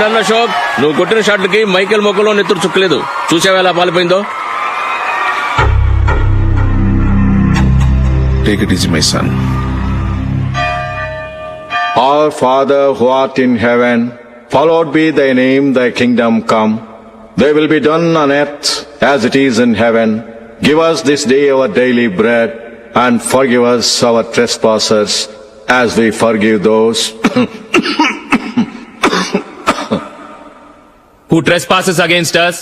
Done Ashok, నువ్వు కొట్టిన షాట్లకి Michael మొక్కలో నెత్తురు చుక్కలేదు. చూసావా ఎలా పాలిపోయిందో? Take it easy, my son. Our Father who art in heaven, hallowed be thy name, thy kingdom come. Thy will be done on earth as it is in heaven. Give us this day our daily bread, and forgive us our trespasses, as we forgive those who trespasses against us,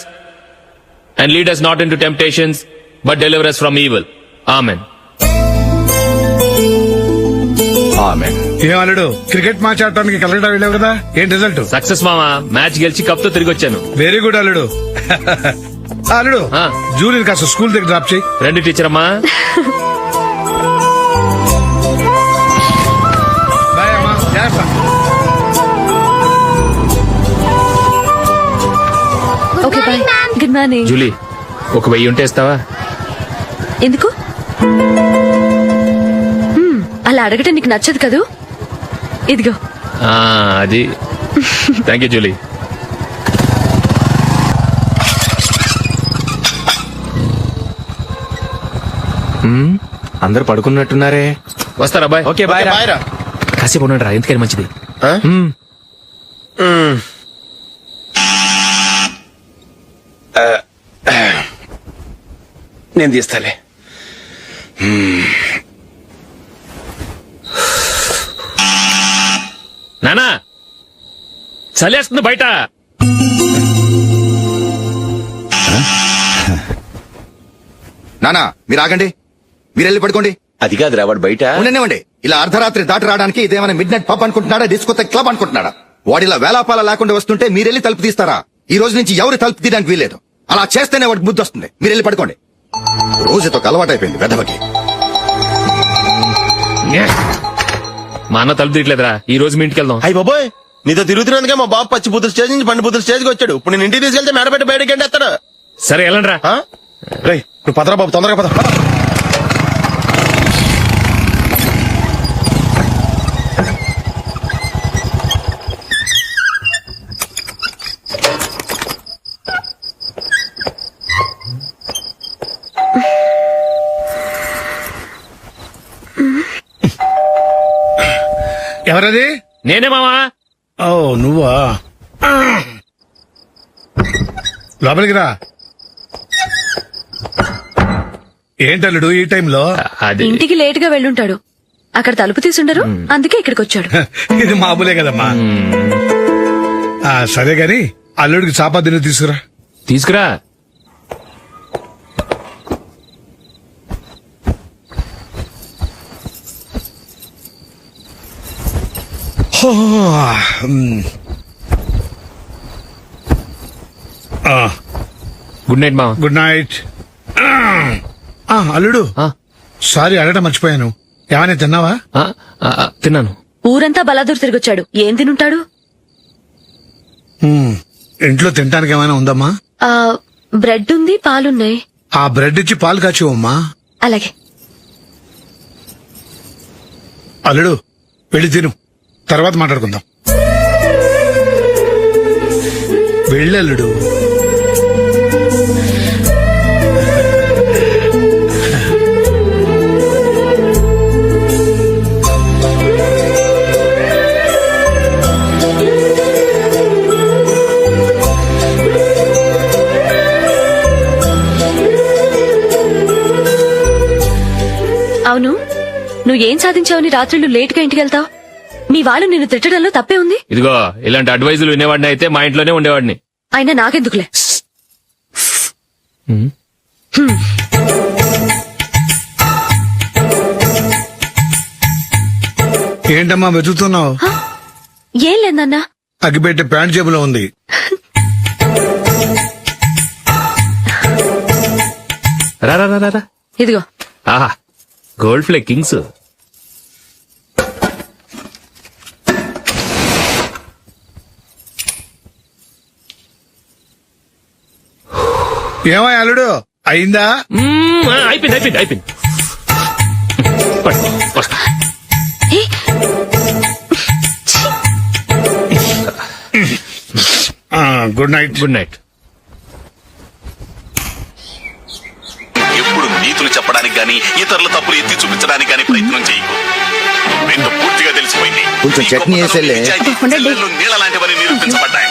and lead us not into temptations, but deliver us from evil. Amen. Amen. ఏమన్నాడు? Cricket match ఆడటానికి కలకటా వెళ్ళావు కదా, ఏం result? Success మామా, match గెలిచి cup తో తిరిగి వచ్చాను. వెరీ గుడ్ అల్లుడు. అల్లుడు, జూలిని కాస్త స్కూల్ దగ్గర డ్రాప్ చేయి. రండి టీచర్ అమ్మా. బాయ్ అమ్మా, జాగ్రత్త. Okay bye. Good morning. Julie, ఒక 1000 ఉంటే ఇస్తావా? ఎందుకు అలా అడగటం నీకు నచ్చదు కదూ? ఇదిగో. అది థ్యాంక్ యూ జూలీ. అందరు పడుకున్నట్టున్నారే. వస్తారా బాయ్? ఓకే బాయ్ రా. కాసేపు ఉన్నాడు రా, ఎందుకని మంచిది. నేను తీస్తాలే. నానా చలేస్తుంది బయట. నానా మీరు ఆగండి, మీరు వెళ్ళి పడుకోండి. అది కాదురా, వాడు బయట ఉండనివ్వండి. ఇలా అర్ధరాత్రి దాటి రావడానికి ఇదేమైనా మిడ్ నైట్ పబ్ అనుకుంటున్నాడా, డిస్కోతే క్లబ్ అనుకుంటున్నాడా? వాడిలా వేలాపాల లేకుండా వస్తుంటే మీరెళ్ళి తలుపు తీస్తారా? ఈ రోజు నుంచి ఎవరు తలుపు తీయడానికి వీల్లేదు. అలా చేస్తేనే వాడికి బుద్ధి వస్తుంది. మీరు వెళ్ళి పడుకోండి. రోజుతో అలవాటైపోయింది వెధవకి. మా అన్న తలుపు తీయట్లేదురా, ఈ రోజు మీ ఇంటికి వెళ్దాం. అయ్యి బాబోయ్, నీతో తిరుగుతున్నందుకే మా బాబు పచ్చి బుద్ధుల స్టేజ్ నుంచి పండు బుద్ధుల స్టేజ్కి వచ్చాడు. ఇప్పుడు నేను ఇంటికి తీసుకెళ్తే మేడపెట్టి బయటకి ఎండేస్తాడు. సరే వెళ్ళండి రా. రేయ్, నువ్వు పదరా బాబు, తొందరగా పద. ఎవరది? నేనే మామా. ఓ నువ్వా? లోపలికి రా. ఏంటల్లుడు ఈ టైంలో? అది ఇంటికి లేట్ గా వెళ్ళుంటాడు. అక్కడ తలుపు తీసుండరు, అందుకే ఇక్కడికి వచ్చాడు. ఇది మామూలే కదమ్మా. సరే గాని అల్లుడికి చాపాదిని తీసుకురా. తీసుకురా. గుడ్ నైట్ మామ. Good night. అల్లుడు, సారీ అడగటం మర్చిపోయాను. ఏమైనా తిన్నావా? తిన్నాను. ఊరంతా బలాదూర్ తిరిగొచ్చాడు, ఏం తినుంటాడు? ఇంట్లో తినడానికి ఏమైనా ఉందమ్మా? బ్రెడ్ ఉంది, పాలున్నాయి. ఆ బ్రెడ్ ఇచ్చి పాలు కాచివమ్మా. అలాగే. అల్లుడు, వెళ్ళి తిను, తర్వాత మాట్లాడుకుందాం. వెళ్ళల్లుడు. అవును, నువ్వేం సాధించావని రాత్రులు లేట్ గా ఇంటికి వెళ్తావు? మీ వాళ్ళు నిన్ను తిట్టడంలో తప్పే ఉంది. ఇదిగో, ఇలాంటి అడ్వైజులు వినేవాడిని అయితే మా ఇంట్లోనే ఉండేవాడిని. అయినా నాకెందుకులే. ఏంటమ్మా వెతుకుతున్నావు? ఏం లేదన్నా. అగ్గిపెట్టే ప్యాంట్ జేబులో ఉంది. రా రా రా రా. ఇదిగో. ఆహా, గోల్డ్ ఫ్లే కింగ్స్. ఏమో అల్లుడు, అయిందా? అయిపోయింది అయిపోయింది అయిపోయింది. వస్తా. ఏ? ఛీ! Good night. Good night. ఎప్పుడు నీతులు చెప్పడానికి గాని ఇతరుల తప్పులు ఎత్తి చూపించడానికి గాని ప్రయత్నం చేయకు. రెండు పూర్తిగా తెలిసిపోయింది. కొంచెం చట్నీ వేసేలే. నీళ్ళ లాంటివని నిరూపించబడ్డాయి.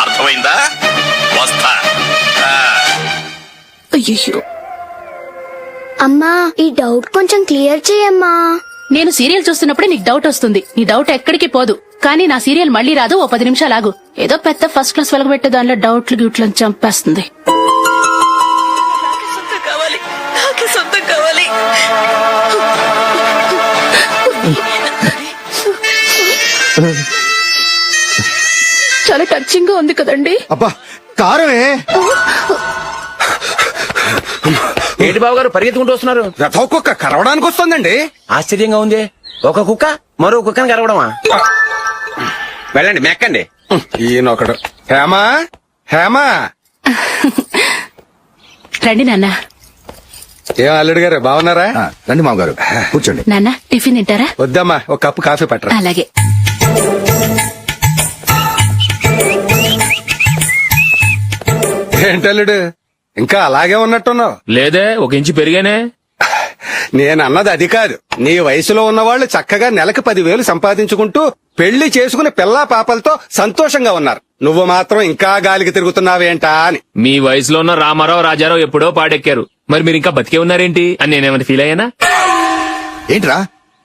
అర్థమైందా? వస్తా. అయ్యో, అమ్మా ఈ డౌట్ కొంచెం క్లియర్ చేయమ్మా. నేను సీరియల్ చూస్తున్నప్పుడే నీకు డౌట్ వస్తుంది. నీ డౌట్ ఎక్కడికి పోదు. కానీ నా సీరియల్ మళ్ళీ రాదు. ఓ 10 నిమిషాలు ఆగు. ఏదో పెద్ద ఫస్ట్ క్లాస్ వెలగబెట్టే దానిలో డౌట్లు గ్యూట్లను చంపేస్తుంది. నాకు సొంతం కావాలి. చాలా టచింగ్ గా ఉంది కదండి. అబ్బా కారమే. ఏంటి బాబు గారు పరిగెత్తుకుంటూ వస్తున్నారు? రథ కుక్క కరవడానికి వస్తుందండి. ఆశ్చర్యంగా ఉంది. ఒక కుక్క మరో కుక్కని కరవడమా? వెళ్ళండి, మెక్కండి. ఈయనొకడు. హేమా హేమా. రండి నాన్న. ఏం అల్లుడు గారు బాగున్నారా? రండి మామగారు కూర్చోండి. నాన్న టిఫిన్ తింటారా? వద్దమ్మా, ఒక కప్పు కాఫీ పట్టరా. అలాగే. ఏంటల్లుడు ఇంకా అలాగే ఉన్నట్టున్నావు? లేదే, 1 ఇంచు పెరిగానే. నేను అన్నది అది కాదు. నీ వయసులో ఉన్నవాళ్ళు చక్కగా నెలకు 10,000 సంపాదించుకుంటూ పెళ్లి చేసుకుని పిల్లా పాపలతో సంతోషంగా ఉన్నారు. నువ్వు మాత్రం ఇంకా గాలికి తిరుగుతున్నావేంటా అని. మీ వయసులో ఉన్న రామారావు రాజారావు ఎప్పుడో పాడెక్కారు. మరి మీరు ఇంకా బతికే ఉన్నారేంటి అని నేనేమైనా ఫీల్ అయ్యానా? ఏంట్రా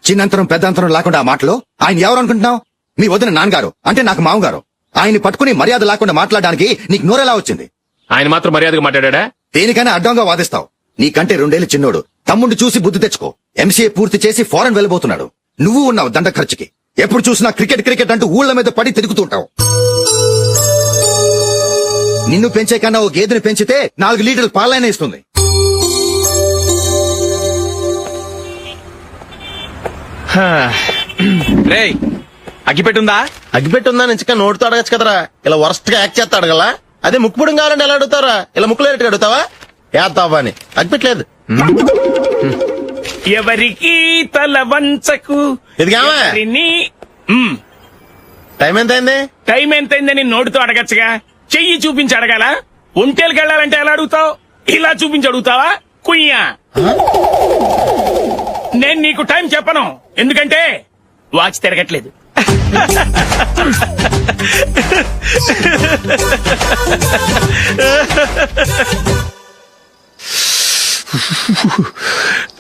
చిన్నంతరం పెద్దంతరం లేకుండా ఆ మాటలు? ఆయన ఎవరు అనుకుంటున్నావు? మీ వదిన నాన్నగారు అంటే నాకు మామగారు. ఆయన్ని పట్టుకుని మర్యాద లేకుండా మాట్లాడడానికి నీకు నోరెలా వచ్చింది? ఆయన మాత్రం మర్యాదగా మాట్లాడా? దేనికైనా అడ్డంగా వాదిస్తావు. నీకంటే 2 ఏళ్ల చిన్నోడు. తమ్ముడు చూసి బుద్ధి తెచ్చుకో. ఎంసీఏ పూర్తి చేసి ఫారెన్ వెళ్ళబోతున్నాడు. నువ్వు ఉన్నావు దండ ఖర్చుకి. ఎప్పుడు చూసినా క్రికెట్ క్రికెట్ అంటూ ఊళ్ళ మీద పడి తిరుగుతుంటావు. నిన్ను పెంచే కన్నా ఓ గేదెని పెంచితే 4 లీటర్లు పాలైనా ఇస్తుంది. రేయ్, అగ్గిపెట్టుందా? అగ్గిపెట్టుందా నుంచి నోటితో అడగచ్చు కదరా. ఇలా వరస్ట్ గా యాక్ట్ చేస్తా అడగలా. అదే ముక్కుపుడు కావాలంటే ఎలా అడుగుతారా? ఇలా ముక్కులు అడుగుతావా? ఏత్తావా అని. అగ్గిపెట్టలేదు. ఎవరికి తల వంచకు. ఇదిగామా టైం ఎంత అయింది? టైం ఎంతైందని నోటితో అడగచ్చుగా. చెయ్యి చూపించి అడగాల? ఒంటేలకు వెళ్ళాలంటే ఎలా అడుగుతావు? ఇలా చూపించి అడుగుతావా? కుయ్యా. నేను నీకు టైం చెప్పను, ఎందుకంటే వాచ్ తిరగట్లేదు.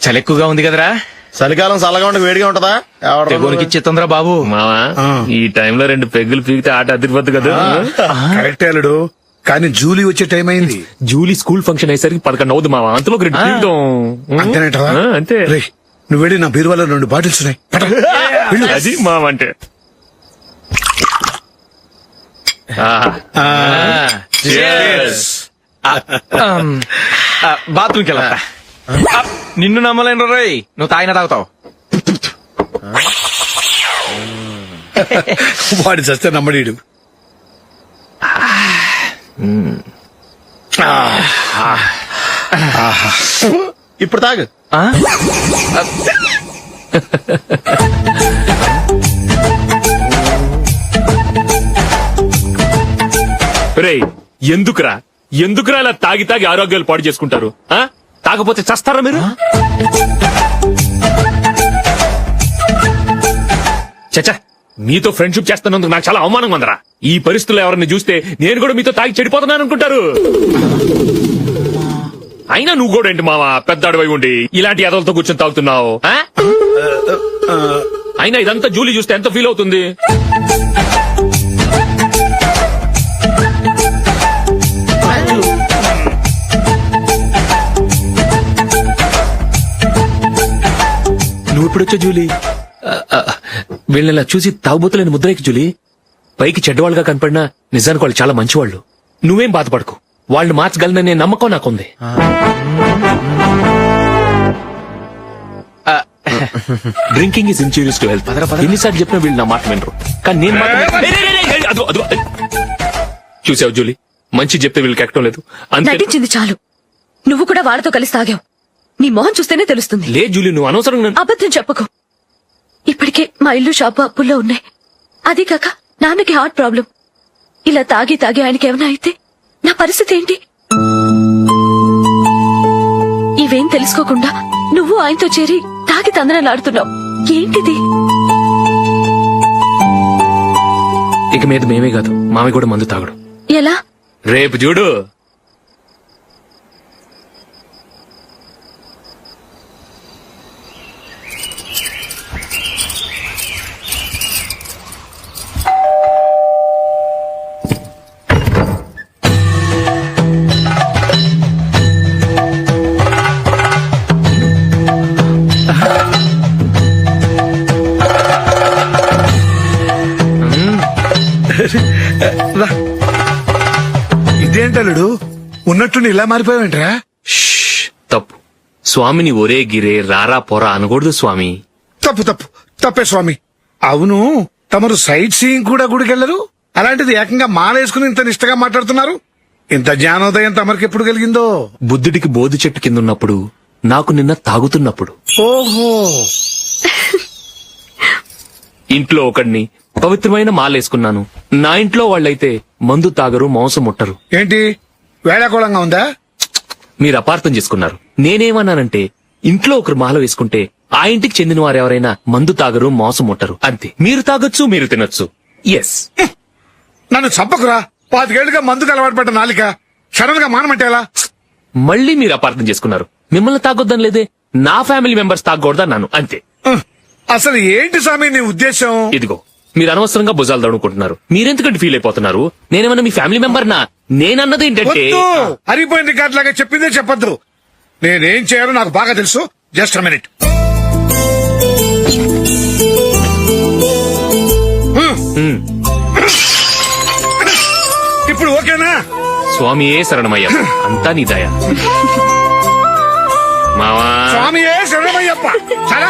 చలి ఎక్కువగా ఉంది కదరా? చలికాలం చల్లగా ఉంటే వేడిగా ఉంటదా? తెగోనికి ఇచ్చేతుందిరా బాబు. మావా, ఈ టైంలో 2 పెగ్గులు పీకితే ఆట అదిరిపోద్దు కదా. కరెక్టే అల్లుడు, కానీ జూలీ వచ్చే టైం అయింది. జూలీ స్కూల్ ఫంక్షన్ అయ్యేసరికి 11 అవుతుంది మావా. అంతలో 2 పీకుతాం. అంతేనేటవా? అంతే. రేయ్, నువ్వు వెళ్ళి నా బీరువాలో 2 బాటిల్స్ ఉన్నాయి. పద. వెళ్ళు. అది మావ అంటే. బాత్రూమ్కి వెళ్ళా. నిన్ను నమ్మలేను రోయ్, నువ్వు తాగినా తాగుతావు. వాడి చస్తే నమ్మడీడు. ఇప్పుడు తాగు. రేయ్, ఎందుకురా ఇలా తాగి తాగి ఆరోగ్యాలు పాడు చేసుకుంటారు? తాగపోతే చస్తారా మీరు? చచ్చా, మీతో ఫ్రెండ్షిప్ చేస్తున్నందుకు నాకు చాలా అవమానంగా ఉందరా. ఈ పరిస్థితుల్లో ఎవరిని చూస్తే నేను కూడా మీతో తాగి చెడిపోతున్నాను అనుకుంటారు. అయినా నువ్వు కూడా ఏంటి మావా, పెద్ద అడవై ఉండి ఇలాంటి ఎదలతో కూర్చొని తాగుతున్నావు? అయినా ఇదంతా జూలీ చూస్తే ఎంత ఫీల్ అవుతుంది? నువ్వు ఇప్పుడొచ్చా జూలీ? వీళ్ళని చూసి తాగుబోతులేని ముద్రేకి జూలీ. పైకి చెడ్డవాళ్ళుగా కనపడినా నిజానికి వాళ్ళు చాలా మంచివాళ్ళు. నువ్వేం బాధపడకు, వాళ్ళని మార్చగలననే నమ్మకం నాకుంది. Drinking is injurious to health. ఎన్నిసార్లు చెప్పినా వీళ్ళు నా మాట వినరు. కానీ నేను చూసావు జూలీ, మంచి చెప్తే వీళ్ళకి ఎక్కడం లేదు. అంతే. నటించింది చాలు. నువ్వు కూడా వాళ్ళతో కలిసి తాగావు. నీ మొహం చూస్తేనే తెలుస్తుంది. లే జూలీ, నువ్వు అనవసరంగా అబద్ధం చెప్పకు. ఇప్పటికే మా ఇల్లు షాపు అప్పుల్లో ఉన్నాయి. అది కాక నాన్నకి హార్ట్ ప్రాబ్లం. ఇలా తాగి తాగి ఆయనకి ఏమైనా అయితే నా పరిస్థితి ఏంటి? ఇవేం తెలుసుకోకుండా నువ్వు ఆయనతో చేరి తాగి తందనలాడుతున్నావు. ఏంటిది? ఇక మీద మేమే కాదు, మామి కూడా మందు తాగడు. ఎలా? రేపు చూడు. ఇదేంటలుడు ఉన్నట్టుండి ఇలా మారిపోయావేంట్రా? షష్, తప్పు. స్వామిని ఒరే గిరే రారా పోరా అనకూడదు స్వామి. తప్పే స్వామి. అవును, తమరు సైట్ సీయింగ్ కూడా గుడికెళ్లరు, అలాంటిది ఏకంగా మాలేసుకుని ఇంత నిష్టగా మాట్లాడుతున్నారు. ఇంత జ్ఞానోదయం తమరికి ఎప్పుడు కలిగిందో? బుద్ధుడికి బోధి చెట్టు కింద ఉన్నప్పుడు, నాకు నిన్న తాగుతున్నప్పుడు. ఓహో, ఇంట్లో ఒకడిని పవిత్రమైన మాలేసుకున్నాను. నా ఇంట్లో వాళ్ళైతే మందు తాగరు, మాంసం ముట్టరు. ఏంటి వేళాకోళంగా ఉందా? మీరు అపార్థం చేసుకున్నారు. నేనేమన్నానంటే, ఇంట్లో ఒకరు మాల వేసుకుంటే ఆ ఇంటికి చెందిన వారు ఎవరైనా మందు తాగరు, మాంసం ముట్టరు, అంతే. మీరు తాగొచ్చు, మీరు తినొచ్చు. ఎస్. నన్ను చంపకురా. 5 ఏళ్లుగా మందుకు అలవాటు పడ్డ నాలిక సడన్ గా మానమంటే ఎలా? మళ్ళీ మీరు అపార్థం చేసుకున్నారు. మిమ్మల్ని తాగొద్దని లేదే, నా ఫ్యామిలీ మెంబర్స్ తాగకూడదన్నాను, అంతే. అసలు ఏంటి స్వామి నీ ఉద్దేశం? ఇదిగో, మీరు అనవసరంగా భుజాలు దడుకుంటున్నారు. మీరెందుకంటే ఫీల్ అయిపోతున్నారు? నేనేమన్నా మీ ఫ్యామిలీ మెంబర్ నా? నేనన్నది ఏంటంటే, హరిపోయిన రికార్డ్ లాగా చెప్పిందే చెప్పొద్దు. నేనేం చేయాలో నాకు బాగా తెలుసు. Just a minute. ఇప్పుడు ఓకేనా? స్వామియే శరణమయ్య, అంతా నీ దయ. మావా, స్వామియే శరణమయ్యప్ప. చాలా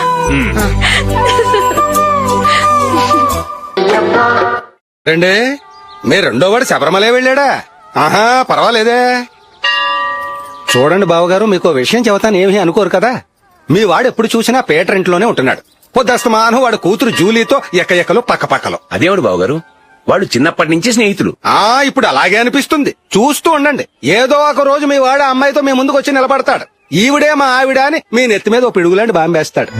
రండి. మీ రెండో వాడు శబరిమలే వెళ్ళాడా? ఆహా, పర్వాలేదే. చూడండి బావగారు, మీకు విషయం చెబుతాను, ఏమీ అనుకోరు కదా. మీ వాడు ఎప్పుడు చూసినా పీటర్ ఇంట్లోనే ఉంటున్నాడు. పొద్దస్తమానం వాడు కూతురు జూలీతో ఎక్కలు పక్కపక్కలు. అదేవాడు బావగారు, వాళ్ళు చిన్నప్పటి నుంచి స్నేహితులు. ఇప్పుడు అలాగే అనిపిస్తుంది. చూస్తూ ఉండండి, ఏదో ఒక రోజు మీ వాడు ఆ అమ్మాయితో మీ ముందుకు వచ్చి నిలబడతాడు. ఈవిడే మా ఆవిడ అని మీ నెత్తి మీద ఓ పిడుగులాంటి బాంబేస్తాడు.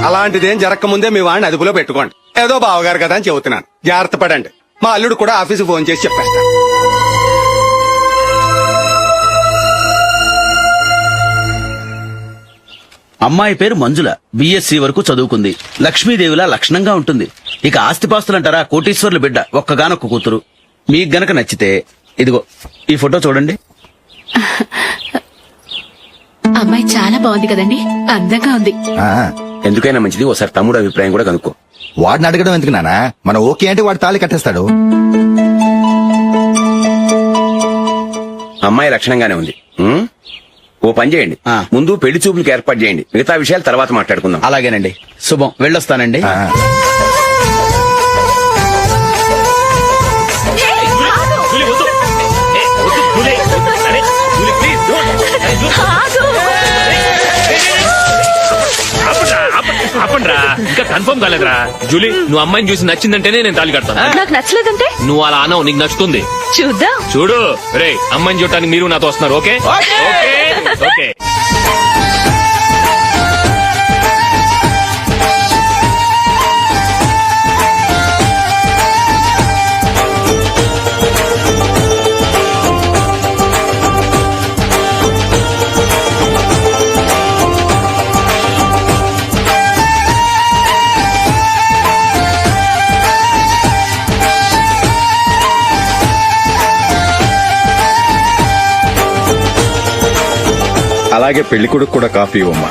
అలాంటిదేం జరగకముందే మీ వాడిని అదుపులో పెట్టుకోండి. ఏదో బావగారు కదా అని చెబుతున్నాను, జాగ్రత్త పడండి. మా అల్లుడు కూడా ఆఫీసు ఫోన్ చేసి చెప్పేస్తాను. అమ్మాయి పేరు మంజుల, బిఎస్సి వరకు చదువుకుంది. లక్ష్మీదేవిలా లక్షణంగా ఉంటుంది. ఇక ఆస్తిపాస్తులంటారా, కోటీశ్వర్లు బిడ్డ, ఒక్కగానొక్క కూతురు. మీకు గనక నచ్చితే ఇదిగో ఈ ఫోటో చూడండి. అమ్మాయి చాలా బాగుంది కదండి, అందంగా ఉంది. ఎందుకైనా మంచిది ఓసారి తమ్ముడు అభిప్రాయం కూడా కనుక్కో. వాడిని అడగడం ఎందుకు నానా? మనం ఓకే అంటే వాడు తాళి కట్టేస్తాడు. అమ్మాయి లక్షణంగానే ఉంది. ఓ పని చేయండి, ముందు పెళ్లి చూపులకు ఏర్పాటు చేయండి. మిగతా విషయాలు తర్వాత మాట్లాడుకుందాం. అలాగేనండి, శుభం, వెళ్ళొస్తానండి. ఆపండ్రా, ఇంకా కన్ఫర్మ్ కాలేదురా. జూలీ, నువ్వు అమ్మాయిని చూసి నచ్చిందంటేనే నేను తాళి కడతాను. నాకు నచ్చలేదంటే? నువ్వు అలా అనవు, నీకు నచ్చుతుంది. చూద్దాం. చూడు రే, అమ్మాయిని చూడటానికి మీరు నాతో వస్తున్నారు. Okay okay. అలాగే పెళ్లి కొడుకు కూడా కాఫీ ఇవ్వమ్మా.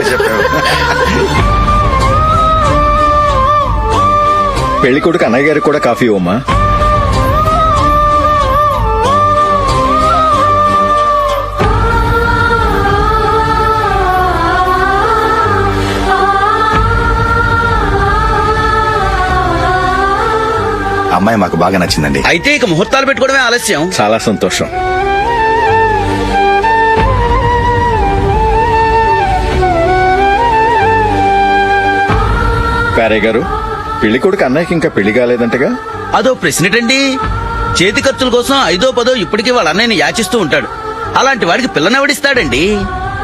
చెప్పావు. పెళ్లి కొడుకు అన్నయ్య గారికి కూడా కాఫీ ఇవ్వమ్మా. అమ్మాయి మాకు బాగా నచ్చిందండి. అయితే ఇక ముహూర్తాలు పెట్టుకోవడమే ఆలస్యం. చాలా సంతోషం. పేరయ్య గారు, పెళ్లి కొడుకు అన్నయ్యకి ఇంకా పెళ్లి కాలేదంటగా? అదో ప్రశ్నటండి. చేతి ఖర్చుల కోసం 5ో 10 ఇప్పటికీ వాళ్ళ అన్నయ్యని యాచిస్తూ ఉంటాడు. అలాంటి వాడికి పిల్లనెవడిస్తాడండి?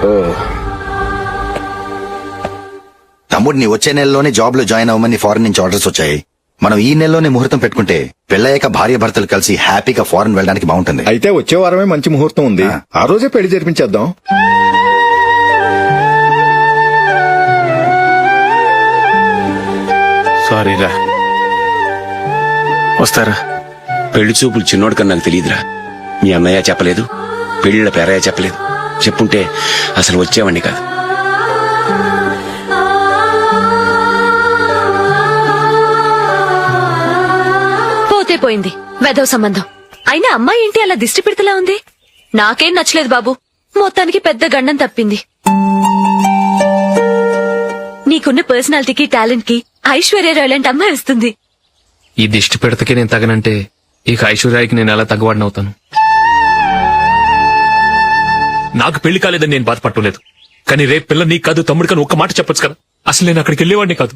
ఓ, తమ్ముడిని వచ్చే నెలలోనే జాబ్ లో జాయిన్ అవ్వమని ఫారెన్ నుంచి ఆర్డర్స్ వచ్చాయి. మనం ఈ నెలలోనే ముహూర్తం పెట్టుకుంటే పెళ్ళయ్యాక భార్య భర్తలు కలిసి హ్యాపీగా ఫారెన్ వెళ్ళడానికి బాగుంటుంది. అయితే వచ్చే వారమే మంచి ముహూర్తం ఉంది. ఆ రోజే పెళ్లి జరిపించేద్దాం. సారీరా. వస్తారా? పెళ్లి చూపులు చిన్నోడు కన్నా నాకు తెలియదురా. మీ అన్నయ్య చెప్పలేదు, పెళ్లిళ్ళ పేరయ్య చెప్పలేదు. చెప్పుంటే అసలు వచ్చేవాడిని కాదు. పోతే పోయింది వెధవ సంబంధం. అయినా అమ్మాయి ఏంటి అలా దిష్టి పెడతలా ఉంది? నాకేం నచ్చలేదు బాబు. మొత్తానికి పెద్ద గండం తప్పింది. నీకున్న పర్సనాలిటీకి టాలెంట్ కి ఐశ్వర్య రాయ్ లాంటి అమ్మాయి వస్తుంది. ఈ దిష్టి పెడతకే నేను తగనంటే ఇక ఐశ్వర్యానికి నేను ఎలా తగ్గవాడినవుతాను? నాకు పెళ్లి కాలేదని నేను బాధపడలేదు, కానీ రేపు పిల్ల నీకు కాదు తమ్ముడు కానీ ఒక్క మాట చెప్పొచ్చు కదా. అసలు నేను అక్కడికి వెళ్ళేవాడిని కాదు.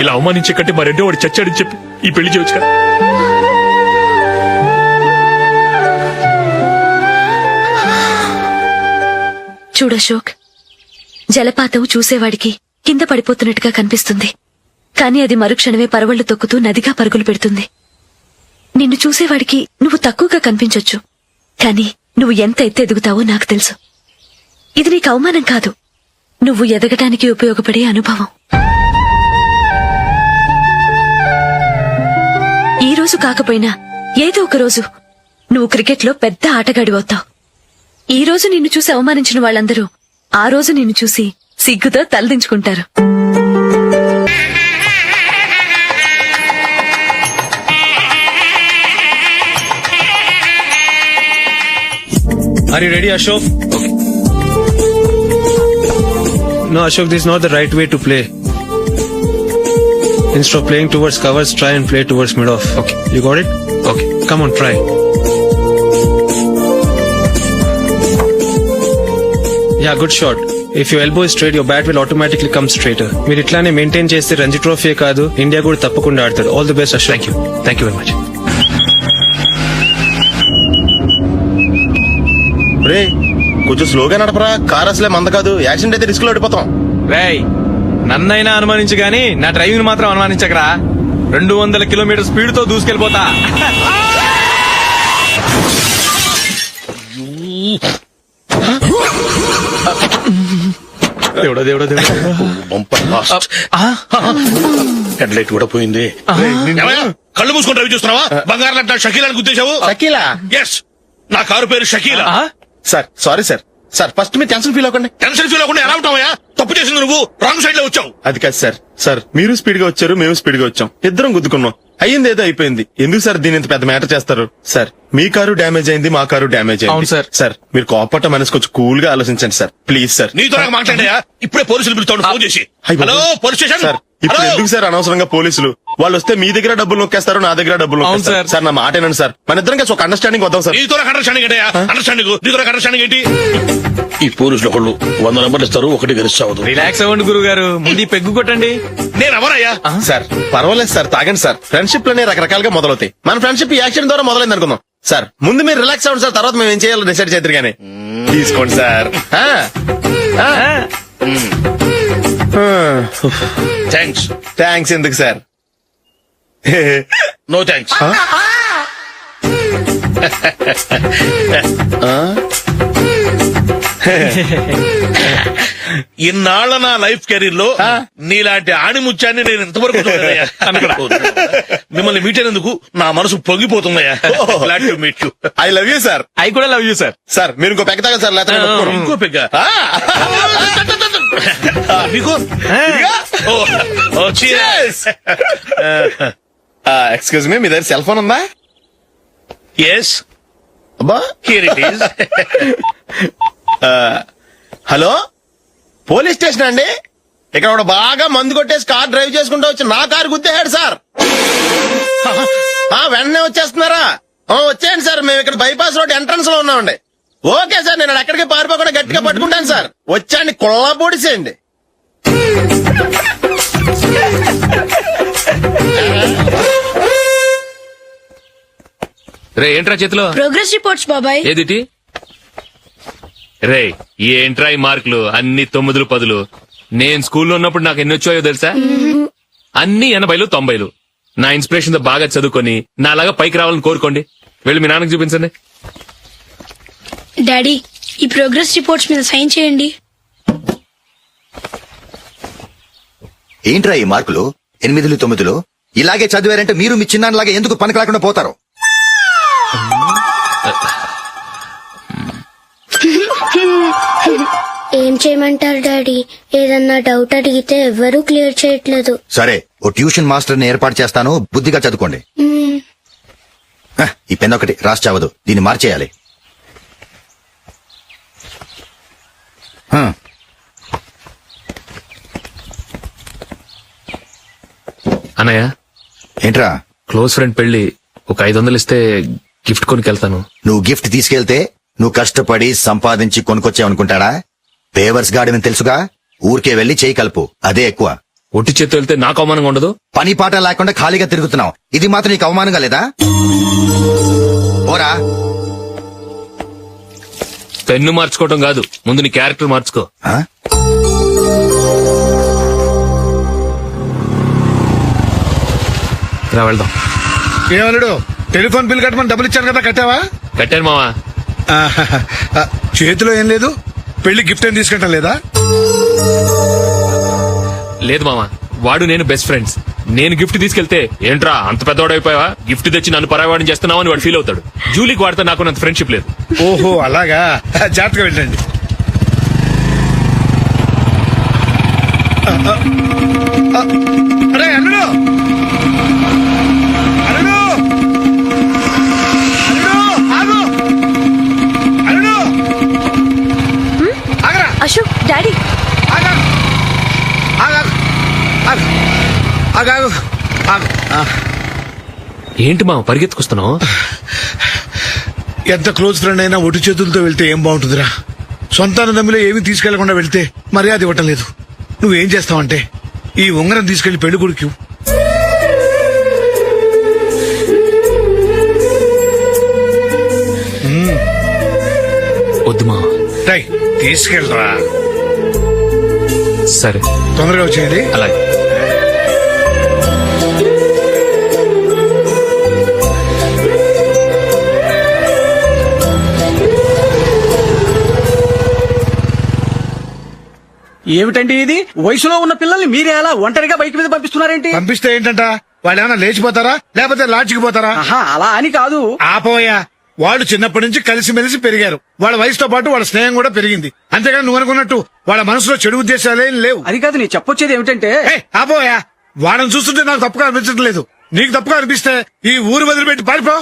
ఇలా అవమానించే కంటే మా రెండో వాడు చచ్చాడని చెప్పి ఈ పెళ్లి చేయొచ్చు కదా. చూడశోక్, జలపాతం చూసేవాడికి కింద పడిపోతున్నట్టుగా కనిపిస్తుంది, కానీ అది మరుక్షణమే పరవళ్లు తొక్కుతూ నదిగా పరుగులు పెడుతుంది. నిన్ను చూసేవాడికి నువ్వు తక్కువగా కనిపించొచ్చు, కానీ నువ్వు ఎంత ఎత్తు ఎదుగుతావో నాకు తెలుసు. ఇది నీకు అవమానం కాదు, నువ్వు ఎదగటానికి ఉపయోగపడే అనుభవం. ఈ రోజు కాకపోయినా ఏదో ఒక రోజు నువ్వు క్రికెట్లో పెద్ద ఆటగాడివవుతావు. ఈ రోజు నిన్ను చూసి అవమానించిన వాళ్ళందరూ ఆ రోజు నిన్ను చూసి సిగ్గుతో తలదించుకుంటారు. Are you ready, Ashok? Okay. No, Ashok, this is not the right way to play. Instead of playing towards covers, try and play towards mid-off. Okay. You got it? Okay. Come on, try. Yeah, good shot. If your elbow is straight, your bat will automatically come straighter. మీరు ఇట్లానే maintain చేస్తే Ranji trophy కాదు, India కూడా తప్పకుండా ఆడతాడు. All the best, Ashok. Thank you very much. రే కొంచెం స్లోగా నడపరా, కార్ అసలే మంద కాదు. యాక్సిడెంట్ అయితే రిస్క్ లో ఓడిపోతాం. రేయ్, నన్నైనా అనుమానించు గాని నా డ్రైవింగ్ మాత్రం అనుమానించకరా. 200 కిలోమీటర్ స్పీడ్ తో దూసుకెళ్ళిపోతా. దేవుడా దేవుడా దేవుడా, బంపర్ లాస్ట్. హెడ్ లైట్ కూడా పోయింది. కళ్ళు మూసుకొని రవి చూస్తున్నావా? బంగారం లాంటి షకీలాని గుర్తించావు? షకీలా? ఎస్, నా కారు పేరు Shakeela. Sir sorry sir. Sir first మీరు టెన్షన్ ఫీల్ అవ్వకండి. టెన్షన్ ఫీల్ అవ్వకుండా ఎలా ఉంటావయ్యా? తప్పు చేసింది నువ్వు, రాంగ్ సైడ్ లో వచ్చావు. అది కాదు సార్. సార్ మీరు స్పీడ్ గా వచ్చారు, మేము స్పీడ్ గా వచ్చాం, ఇద్దరం గుద్దుకున్నాం. అయ్యింది ఏదో అయిపోయింది. ఎందుకు సార్ దీని ఇంత పెద్ద మ్యాటర్ చేస్తారు? సార్ మీ కారు డ్యామేజ్ అయింది, మా కారు డ్యామేజ్ అవును అయింది. సార్. సార్ మీరు కోపట్ట మనసు కొంచెం కూల్ గా ఆలోచించండి సార్, ప్లీజ్ సార్. నీతో నాకు మాట్లాడాయా? ఇప్పుడే పోలీసులు పిలుస్తాను, ఫోన్ చేసి. Hello police station. సార్ ఇప్పుడు ఎందుకు సార్ అనవసరంగా పోలీసులు? వాళ్ళు వస్తే మీ దగ్గర డబ్బులు నొక్కేస్తారు, నా దగ్గర డబ్బులు అవును నొక్కేస్తారు. సార్. సార్ నా మాట ఏనండి సార్, మన ఇద్దరం కలిసి ఒక అండర్స్టాండింగ్ వద్దాం సార్. నీతో నాకు అండర్స్టాండింగ్ ఏంటయ్యా? అండర్స్టాండింగ్ నీతో నాకు అండర్స్టాండింగ్ ఏంటి? ఈ పోలీసులు ఒకళ్ళు 100 నెంబర్లు ఇస్తారు, ఒకటి గెలుస్తావు. రిలాక్స్ అవ్వండి గురువు గారు, ముందు ఈ పెగ్గు కొట్టండి. నేను ఎవరయ్యా? సార్ పర్వాలేదు సార్, తాగండి సార్. ఫ్రెండ్షిప్ లోనే రకరకాలుగా మొదలవుతాయి. మన ఫ్రెండ్షిప్ ఈ యాక్షన్ ద్వారా మొదలైంది అనుకుందాం. సార్ ముందు మీరు రిలాక్స్ అవ్వండి సార్, తర్వాత మేము ఏం చేయాలో డిసైడ్ చేద్దరు గానీ. తీసుకోండి సార్. థ్యాంక్స్. థ్యాంక్స్ ఎందుకు సార్? No thanks. ఇన్నాళ్ల నా లైఫ్ కెరీర్ లో నీలాంటి ఆణిముత్యాన్ని నేను ఇంతవరకు చూడలేదయ్యా. మిమ్మల్ని మీట్ అయినందుకు నా మనసు పొంగిపోతుందయ్యా. Glad to meet you. I love you sir. I కూడా లవ్ యూ సార్. సార్ మీరు ఇంకో పెక్క తాగండి సార్, లేకపోతే నేను ఒప్పుకోను. ఇంకో పెగ్గ. మీకు ఎక్స్క్యూజ్ మీ, మీ దగ్గర సెల్ ఫోన్ ఉందా? ఎస్, అబ్బా, here it is. Hello, police station అండి. ఇక్కడ ఒకడు బాగా మందు కొట్టేసి కార్ డ్రైవ్ చేసుకుంటూ వచ్చి నా కారు గుద్దేశాడు సార్. వెంటనే వచ్చేస్తున్నారా? వచ్చేయండి సార్, మేము ఇక్కడ బైపాస్ రోడ్ ఎంట్రన్స్ లో ఉన్నామండి. ఓకే సార్, నేను ఎక్కడికి పారిపోకుండా గట్టిగా పట్టుకుంటాను సార్. వచ్చాండి, కుళ్ళ పొడిసేయండి. రే ఏంట్రా చేతిలో? ప్రోగ్రెస్ రిపోర్ట్స్ బాబాయ్. ఏదిటి? రే ఏంట్రా ఈ మార్కులు అన్ని 9, 10? నేను స్కూల్లో ఉన్నప్పుడు నాకు ఎన్ని వచ్చాయో తెలుసా? అన్ని 80, 90. నా ఇన్స్పిరేషన్ తో బాగా చదువుకొని నాలాగా పైకి రావాలని కోరుకోండి. వెళ్ళి మీ నాన్నకు చూపించండి. డాడీ, ఈ ప్రోగ్రెస్ రిపోర్ట్స్ మీద సైన్ చేయండి. ఏంట్రా ఈ మార్కులు 8, 9? ఇలాగే చదివారంటే మీరు మీ చిన్నాన్నలాగా ఎందుకు పనికి లేకుండా పోతారు? ఏం చేయమంటారు డాడీ? ఏదన్నా డౌట్ అడిగితే ఎవ్వరూ క్లియర్ చేయట్లేదు. సరే, ఓ ట్యూషన్ మాస్టర్ ని ఏర్పాటు చేస్తాను, బుద్ధిగా చదువుకోండి. ఈ పెన్ ఒకటి రాసి చావదు, దీన్ని మార్చేయాలి. అన్నయ్య, ఏంట్రా? క్లోజ్ ఫ్రెండ్ పెళ్లి, ఒక 500 ఇస్తే గిఫ్ట్ కొనుకెళ్తాను. నువ్వు గిఫ్ట్ తీసుకెళ్తే నువ్వు కష్టపడి సంపాదించి కొనుక్కొచ్చావనుకుంటాడా? పేవర్స్ గార్డెన్ తెలుసుగా, ఊరికే వెళ్లి చేయి కలుపు, అదే ఎక్కువ. ఒట్టి చేత్తో వెళ్తే నాకు అవమానంగా ఉండదు? పని పాట లేకుండా ఖాళీగా తిరుగుతున్నావు, ఇది మాత్రం నీకు అవమానంగా లేదా? పోరా. పెన్ను మార్చుకోవడం కాదు, ముందు నీ క్యారెక్టర్ మార్చుకో. ఆ? రా వెళ్దాం. ఏమన్నాడు? టెలిఫోన్ బిల్ కట్టమని డబ్బులు ఇచ్చాను కదా, కట్టావా? కట్టాను మావా. చేతిలో ఏం లేదు, పెళ్లి గిఫ్ట్ ఏం తీసుకుంటాం లేదా? లేదు మావా, వాడు నేను బెస్ట్ ఫ్రెండ్స్. నేను గిఫ్ట్ తీసుకెళ్తే ఏంట్రా అంత పెద్దవాడైపోయావా, గిఫ్ట్ తెచ్చి నన్ను పరాయవాడిని చేస్తున్నావు అని వాడు ఫీల్ అవుతాడు. జూలీకి వాడితే నాకు అంత ఫ్రెండ్షిప్ లేదు. ఓహో అలాగా, జాగ్రత్తగా వెళ్ళండి. అరే అల్లుడు, అల్లుడు, అల్లుడు, ఆగు, అల్లుడు, ఆగరా, అశోక్, డాడీ. ఆగా, ఆగా, ఆగు, ఆగాగు, ఆగు. ఏంటి మావ పరిగెత్తుకొస్తున్నావు? ఎంత క్లోజ్ ఫ్రెండ్ అయినా ఒటి చేతులతో వెళ్తే ఏం బాగుంటుందిరా? సొంతాన దమ్మిలో ఏమీ తీసుకెళ్లకుండా వెళ్తే మర్యాద ఇవ్వటం లేదు. నువ్వేం చేస్తావంటే ఈ ఉంగరం తీసుకెళ్లి పెళ్లి కొడుకు వద్దు మావ. తీసుకెళ్ళరా. సరే, తొందరగా వచ్చేయండి. అలాగే. ఏమిటండి ఇది? వయసులో ఉన్న పిల్లల్ని మీరే అలా ఒంటరిగా బైక్ మీద పంపిస్తున్నారేంటి? పంపిస్తే ఏంటంట, వాళ్ళు ఏమైనా లేచిపోతారా లేకపోతే లాడ్జికి పోతారా? అలా అని కాదు. ఆపోయా, వాళ్ళు చిన్నప్పటి నుంచి కలిసిమెలిసి పెరిగారు. వాళ్ళ వయసుతో పాటు వాళ్ళ స్నేహం కూడా పెరిగింది. అంతేగాని నువ్వు అనుకున్నట్టు వాళ్ళ మనసులో చెడు ఉద్దేశాలేం లేవు. అది కాదు, నేను చెప్పొచ్చేది ఏమిటంటే, ఆపోయా, వాళ్ళని చూస్తుంటే నాకు తప్పుగా అనిపించడం లేదు. నీకు తప్పుగా అనిపిస్తే ఈ ఊరు వదిలిపెట్టి పారిపో.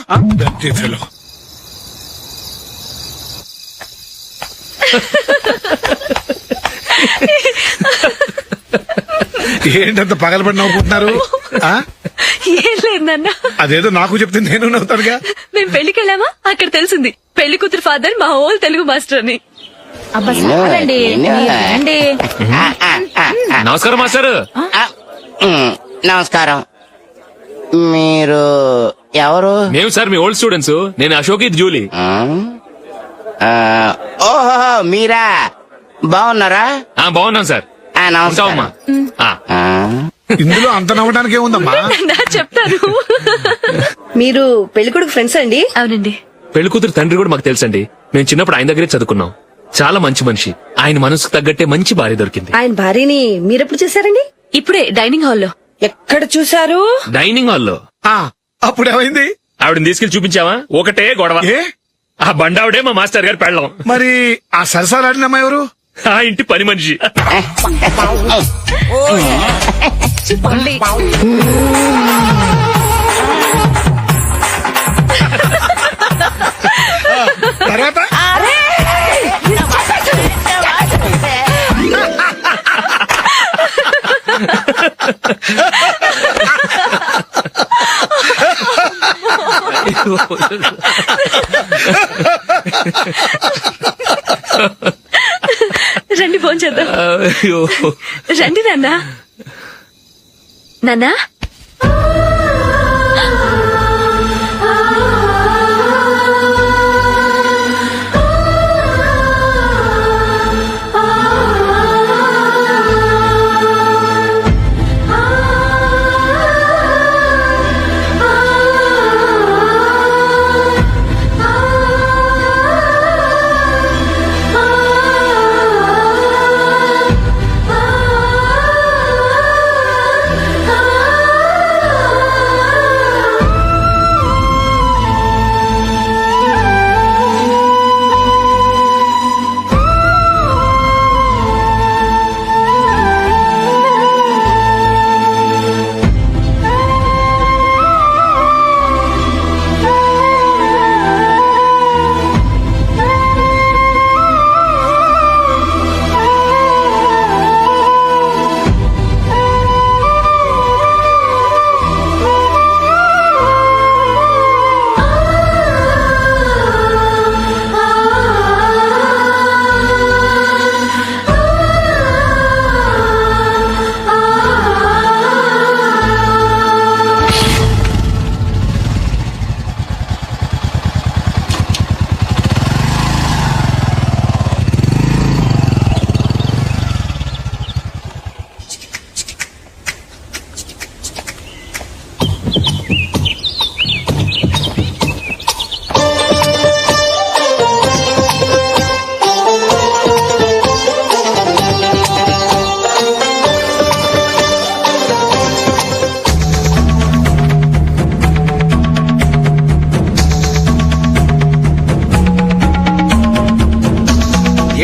ఏంటంత పగలబడి నవ్వుకుంటున్నారు? ఏం లేదు నాన్న, అదేదో నాకు చెప్తే నేను నవ్వుతానుగా. మేము పెళ్లికి వెళ్ళామా, అక్కడ తెలిసింది పెళ్లి కూతురు ఫాదర్ మా హోల్ తెలుగు మాస్టర్ అని. నమస్కారం మాస్టర్. నమస్కారం. మీరు ఎవరు? మేము సార్ మీ ఓల్డ్ స్టూడెంట్స్. నేను అశోక్, ఇది జూలీ. ఓహో మీరా, బాగున్నారా? బాగున్నాం సార్. నమస్కారం. ఇందులో అంత నవ్వడానికి ఏముందమ్మా? చెప్తాను. మీరు పెళ్లికొడుకు ఫ్రెండ్స్ అండి? అవునండి. పెళ్లి కూతురు తండ్రి కూడా మాకు తెలుసండి. మేము చిన్నప్పుడు ఆయన దగ్గరే చదువుకున్నాం. చాలా మంచి మనిషి. ఆయన మనసుకు తగ్గట్టే మంచి భార్య దొరికింది. ఆయన భార్యని మీరెప్పుడు చూసారండి? ఇప్పుడే డైనింగ్ హాల్లో. ఎక్కడ చూసారు? డైనింగ్ హాల్లో. అప్పుడు ఏమైంది? ఆవిడని తీసుకెళ్లి చూపించావా? ఒకటే గొడవ. ఆ బండావిడే మా మాస్టర్ గారు పెళ్ళం. మరి ఆ సరసాలాడిన అమ్మాయి ఎవరు? ఆ ఇంటి పని మనిషి. తర్వాత రండి ఫోన్ చేద్దాం. అయ్యో. రండి నాన్నా. నాన్నా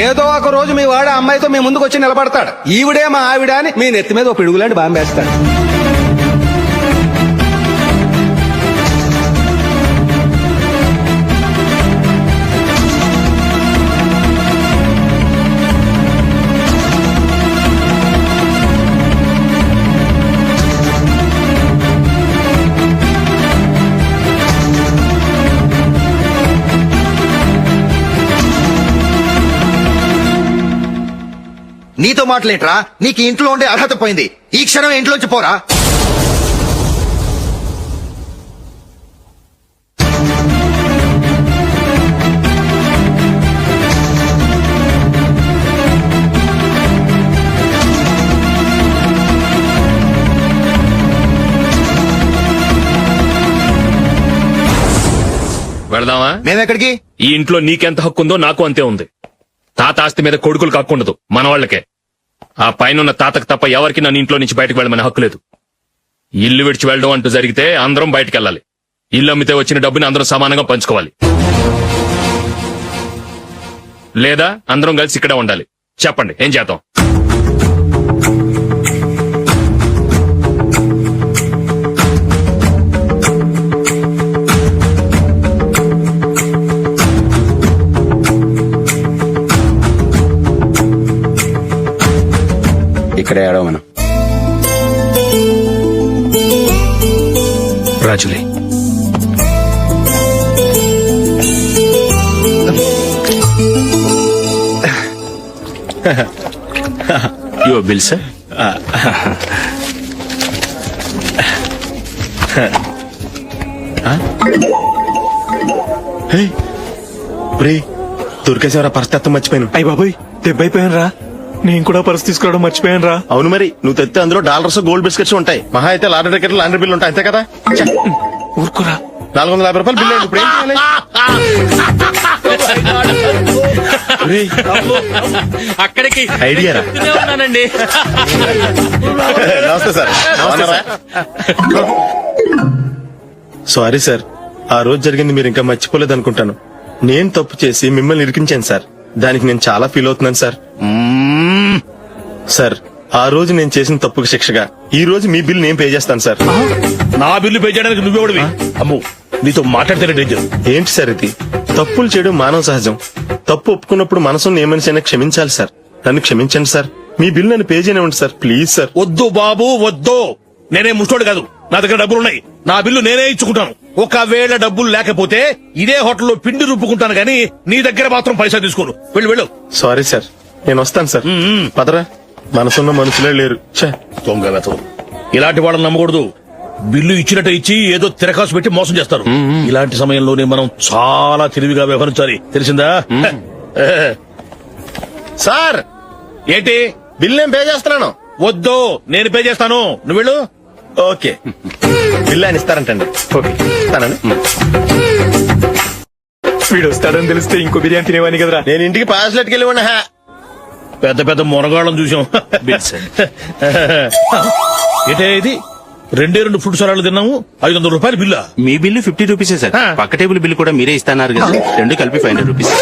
ఏదో ఒక రోజు మీ వాడు ఆ అమ్మాయితో మీ ముందుకు వచ్చి నిలబడతాడు. ఈవిడే మా ఆవిడ అని మీ నెత్తి మీద ఒక పిడుగులాంటి బాంబేస్తాడు. నీతో మాటలేంట్రా? నీకు ఇంట్లో ఉండే అర్హత పోయింది. ఈ క్షణం ఇంట్లోంచి పోరా. వెళదామా? మేమెక్కడికి? ఈ ఇంట్లో నీకెంత హక్కు ఉందో నాకు అంతే ఉంది. తాత ఆస్తి మీద కొడుకులు కాకుండదు, మన వాళ్ళకే. ఆ పైన తాతకు తప్ప ఎవరికి నన్ను ఇంట్లో నుంచి బయటకు వెళ్ళమని హక్కు లేదు. ఇల్లు విడిచి వెళ్ళడం అంటూ జరిగితే అందరం బయటకు వెళ్ళాలి. ఇల్లు అమ్మితే వచ్చిన డబ్బుని అందరం సమానంగా పంచుకోవాలి. లేదా అందరం కలిసి ఇక్కడే ఉండాలి. చెప్పండి, ఏం చేద్దాం? ఇక్కడే ఏడవమను. రాజులే, యువర్ బిల్ సార్. దొరికేసేవరా పరిస్థితి మర్చిపోయాను. అయ్య బాబాయ్, దెబ్బైపోయాను రా. నేను కూడా పర్స్ తీసుకురావడం మర్చిపోయాను రా. అవును మరి, నువ్వు తెస్తే అందులో డాలర్స్ గోల్డ్ బిస్కెట్స్ ఉంటాయి. మహా అయితే లాటరీ టికెట్లు లాండ్రీ బిల్లు ఉంటాయి, అంతే కదా. ఊరుకురా. 450 రూపాయలు బిల్లు అయింది. ఇప్పుడు ఏం చేయాలి? అక్కడికి ఐడియా రా. ఉన్నానండి. నమస్తే సార్. సారీ సార్, ఆ రోజు జరిగింది మీరు ఇంకా మర్చిపోలేదు అనుకుంటాను. నేను తప్పు చేసి మిమ్మల్ని ఇరికించాను సార్. దానికి నేను చాలా ఫీల్ అవుతున్నాను సార్. సార్ ఆ రోజు నేను చేసిన తప్పుకి శిక్షగా ఈ రోజు మీ బిల్ నేను పే చేస్తాను సార్. నా బిల్లు పే చేయడానికి నువ్వెవడివి? అమ్ము, నీతో మాట్లాడితేనే డేంజర్. ఏంటి సార్ ఇది? తప్పులు చేయడం మానవ సహజం. తప్పు ఒప్పుకున్నప్పుడు మనసును ఏ మనిషి అయినా క్షమించాలి సార్. నన్ను క్షమించండి సార్. మీ బిల్ నన్ను పే చేయనివ్వండి సార్, ప్లీజ్ సార్. వద్దు బాబు వద్దు. నేనే ముష్టోడు కాదు, నా దగ్గర డబ్బులున్నాయి. నా బిల్లు నేనే ఇచ్చుకుంటాను. ఒకవేళ డబ్బులు లేకపోతే ఇదే హోటల్లో పిండి రుబ్బుకుంటాను గానీ నీ దగ్గర మాత్రం పైసా తీసుకోను. వెళ్ళు వెళ్ళు. సారీ సార్, నేను వస్తాను సార్. పదరా, మనసున్న మనుషులే లేరు. ఛే, దొంగ వెతవు. ఇలాంటి వాళ్ళని నమ్మకూడదు. బిల్లు ఇచ్చినట్టు ఇచ్చి ఏదో తిరకాసు పెట్టి మోసం చేస్తారు. ఇలాంటి సమయంలోనే మనం చాలా తెలివిగా వ్యవహరించాలి, తెలిసిందా? సార్ ఏంటి? బిల్ నేను పే చేస్తున్నాను. వద్దు, నేను పే చేస్తాను. నువ్వు వెళ్ళు. ఓకే, బిల్ ఆయన ఇస్తారంటండి. ఓకే, ఇస్తానండి. వీడు వస్తాడని తెలిస్తే ఇంకో బిర్యానీ తినేవాని కదరా. నేను ఇంటికి పాస్లెట్కి వెళ్ళి ఉన్నా. పెద్ద పెద్ద మొనగాళ్ళం చూసాం. ఏంటే ఇది? 2 ఫుడ్ సలాడ్లు తిన్నాము, 500 రూపాయలు బిల్లా? మీ బిల్లు 50 రూపీసే సార్. పక్క టేబుల్ బిల్లు కూడా మీరే ఇస్తాన్నారు కదా, 2 కలిపి 500 రూపీస్.